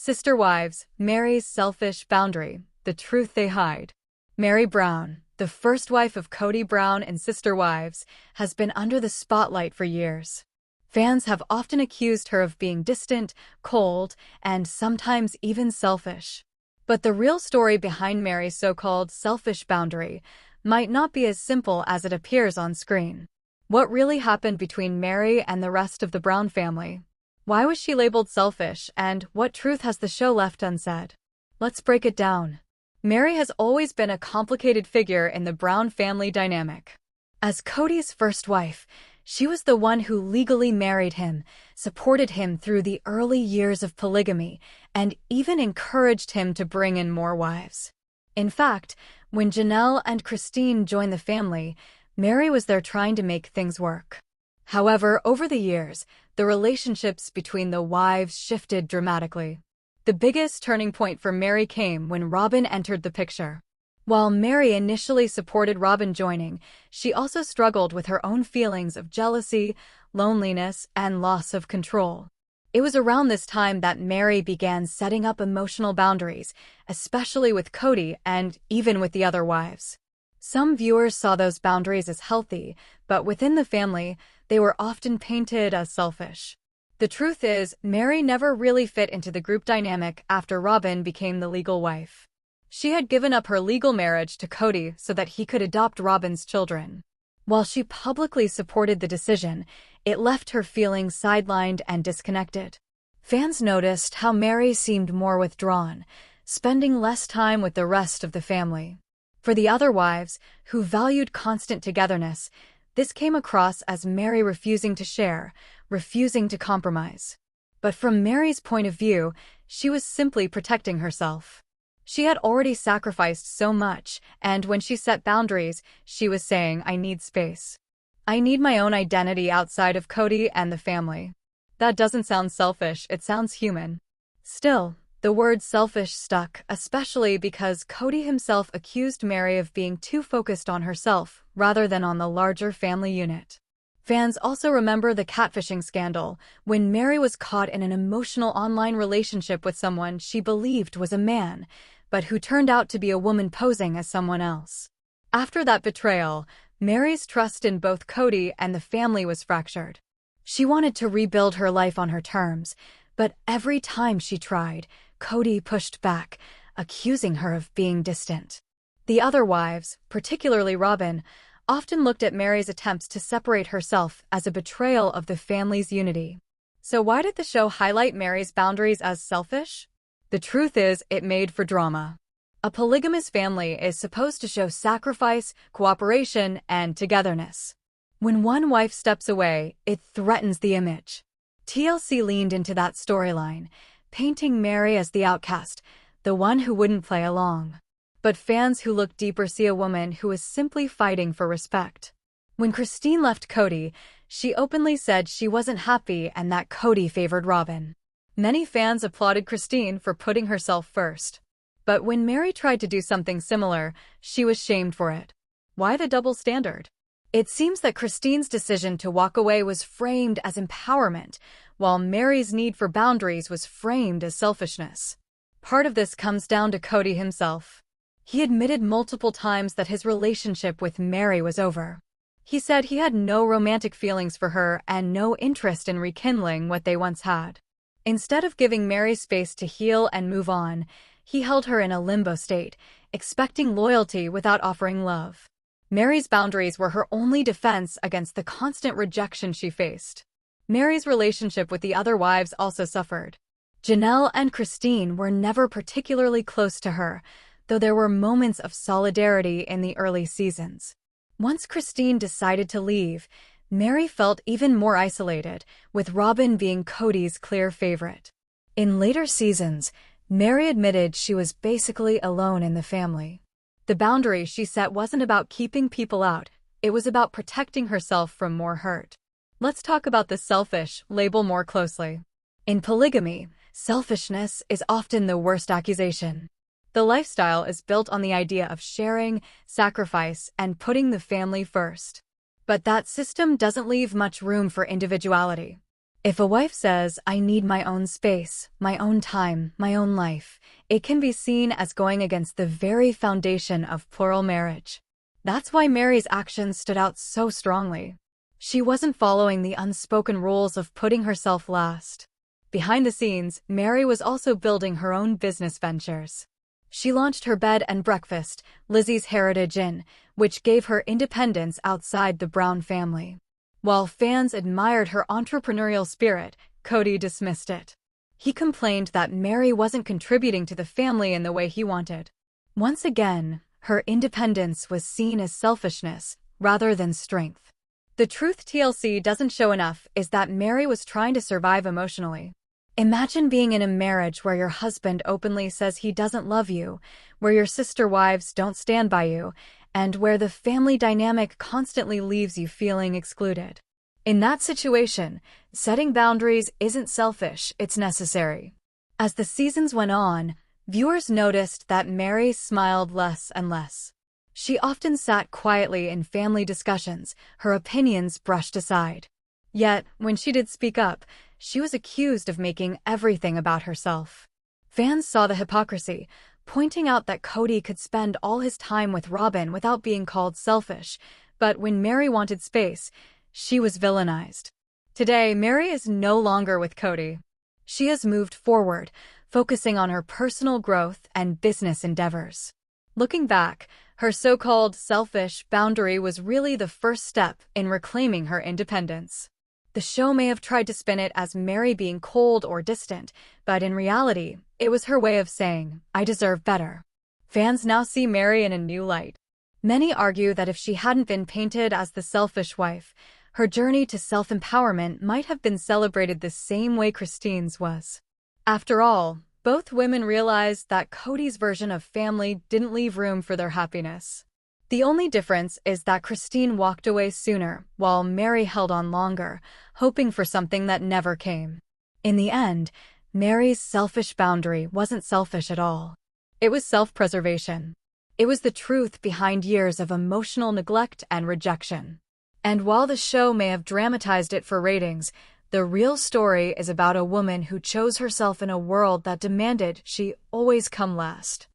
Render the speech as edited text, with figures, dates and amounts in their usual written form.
Sister Wives, Mary's selfish boundary, the truth they hide. Meri Brown, the first wife of Kody Brown in Sister Wives, has been under the spotlight for years. Fans have often accused her of being distant, cold, and sometimes even selfish. But the real story behind Meri's so-called selfish boundary might not be as simple as it appears on screen. What really happened between Meri and the rest of the Brown family? Why was she labeled selfish, and what truth has the show left unsaid? Let's break it down. Meri has always been a complicated figure in the Brown family dynamic. As Kody's first wife, she was the one who legally married him, supported him through the early years of polygamy, and even encouraged him to bring in more wives. In fact, when Janelle and Christine joined the family, Meri was there trying to make things work. However, over the years, the relationships between the wives shifted dramatically. The biggest turning point for Meri came when Robyn entered the picture. While Meri initially supported Robyn joining, she also struggled with her own feelings of jealousy, loneliness, and loss of control. It was around this time that Meri began setting up emotional boundaries, especially with Kody and even with the other wives. Some viewers saw those boundaries as healthy, but within the family, they were often painted as selfish. The truth is, Meri never really fit into the group dynamic after Robyn became the legal wife. She had given up her legal marriage to Kody so that he could adopt Robyn's children. While she publicly supported the decision, it left her feeling sidelined and disconnected. Fans noticed how Meri seemed more withdrawn, spending less time with the rest of the family. For the other wives, who valued constant togetherness, this came across as Meri refusing to share, refusing to compromise. But from Meri's point of view, she was simply protecting herself. She had already sacrificed so much, and when she set boundaries, she was saying, "I need space. I need my own identity outside of Kody and the family." That doesn't sound selfish, it sounds human. Still, the word selfish stuck, especially because Kody himself accused Meri of being too focused on herself rather than on the larger family unit. Fans also remember the catfishing scandal, when Meri was caught in an emotional online relationship with someone she believed was a man, but who turned out to be a woman posing as someone else. After that betrayal, Meri's trust in both Kody and the family was fractured. She wanted to rebuild her life on her terms, but every time she tried, Kody pushed back, accusing her of being distant. The other wives, particularly Robyn, often looked at Meri's attempts to separate herself as a betrayal of the family's unity. So why did the show highlight Meri's boundaries as selfish? The truth is, it made for drama. A polygamous family is supposed to show sacrifice, cooperation, and togetherness. When one wife steps away, it threatens the image. TLC leaned into that storyline, painting Meri as the outcast, the one who wouldn't play along. But fans who look deeper see a woman who is simply fighting for respect. When Christine left Kody, she openly said she wasn't happy and that Kody favored Robyn. Many fans applauded Christine for putting herself first. But when Meri tried to do something similar, she was shamed for it. Why the double standard? It seems that Christine's decision to walk away was framed as empowerment, while Meri's need for boundaries was framed as selfishness. Part of this comes down to Kody himself. He admitted multiple times that his relationship with Meri was over. He said he had no romantic feelings for her and no interest in rekindling what they once had. Instead of giving Meri space to heal and move on, he held her in a limbo state, expecting loyalty without offering love. Meri's boundaries were her only defense against the constant rejection she faced. Meri's relationship with the other wives also suffered. Janelle and Christine were never particularly close to her, though there were moments of solidarity in the early seasons. Once Christine decided to leave, Meri felt even more isolated, with Robyn being Kody's clear favorite. In later seasons, Meri admitted she was basically alone in the family. The boundary she set wasn't about keeping people out, it was about protecting herself from more hurt. Let's talk about the selfish label more closely. In polygamy, selfishness is often the worst accusation. The lifestyle is built on the idea of sharing, sacrifice, and putting the family first. But that system doesn't leave much room for individuality. If a wife says, "I need my own space, my own time, my own life," it can be seen as going against the very foundation of plural marriage. That's why Mary's actions stood out so strongly. She wasn't following the unspoken rules of putting herself last. Behind the scenes, Meri was also building her own business ventures. She launched her bed and breakfast, Lizzie's Heritage Inn, which gave her independence outside the Brown family. While fans admired her entrepreneurial spirit, Cody dismissed it. He complained that Meri wasn't contributing to the family in the way he wanted. Once again, her independence was seen as selfishness rather than strength. The truth TLC doesn't show enough is that Meri was trying to survive emotionally. Imagine being in a marriage where your husband openly says he doesn't love you, where your sister wives don't stand by you, and where the family dynamic constantly leaves you feeling excluded. In that situation, setting boundaries isn't selfish, it's necessary. As the seasons went on, viewers noticed that Meri smiled less and less. She often sat quietly in family discussions, her opinions brushed aside. Yet, when she did speak up, she was accused of making everything about herself. Fans saw the hypocrisy, pointing out that Cody could spend all his time with Robin without being called selfish, but when Meri wanted space, she was villainized. Today, Meri is no longer with Cody. She has moved forward, focusing on her personal growth and business endeavors. Looking back, her so-called selfish boundary was really the first step in reclaiming her independence. The show may have tried to spin it as Meri being cold or distant, but in reality, it was her way of saying, "I deserve better." Fans now see Meri in a new light. Many argue that if she hadn't been painted as the selfish wife, her journey to self-empowerment might have been celebrated the same way Christine's was. After all, both women realized that Cody's version of family didn't leave room for their happiness. The only difference is that Christine walked away sooner, while Meri held on longer, hoping for something that never came. In the end, Meri's selfish boundary wasn't selfish at all. It was self-preservation. It was the truth behind years of emotional neglect and rejection. And while the show may have dramatized it for ratings, the real story is about a woman who chose herself in a world that demanded she always come last.